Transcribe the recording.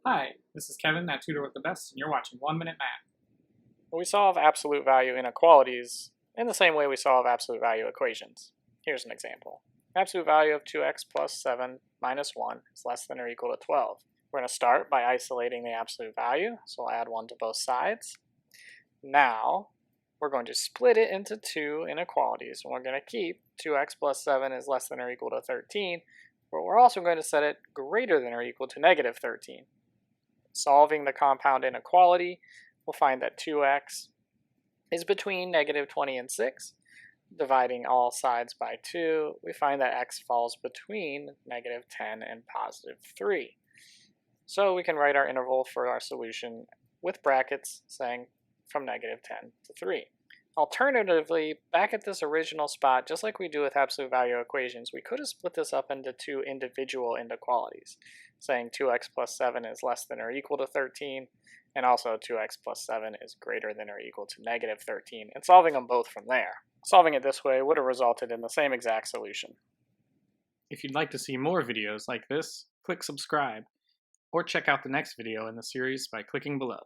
Hi, this is Kevin at Tutor with the Best, and you're watching 1 Minute Math. We solve absolute value inequalities in the same way we solve absolute value equations. Here's an example. Absolute value of 2x plus 7 minus 1 is less than or equal to 12. We're going to start by isolating the absolute value, so I'll add 1 to both sides. Now, we're going to split it into two inequalities, and we're going to keep 2x plus 7 is less than or equal to 13, but we're also going to set it greater than or equal to negative 13. Solving the compound inequality, we'll find that 2x is between negative 20 and 6. Dividing all sides by 2, we find that x falls between negative 10 and positive 3. So we can write our interval for our solution with brackets saying from negative 10 to 3. Alternatively, back at this original spot, just like we do with absolute value equations, we could have split this up into two individual inequalities, saying 2x plus 7 is less than or equal to 13, and also 2x plus 7 is greater than or equal to negative 13, and solving them both from there. Solving it this way would have resulted in the same exact solution. If you'd like to see more videos like this, click subscribe, or check out the next video in the series by clicking below.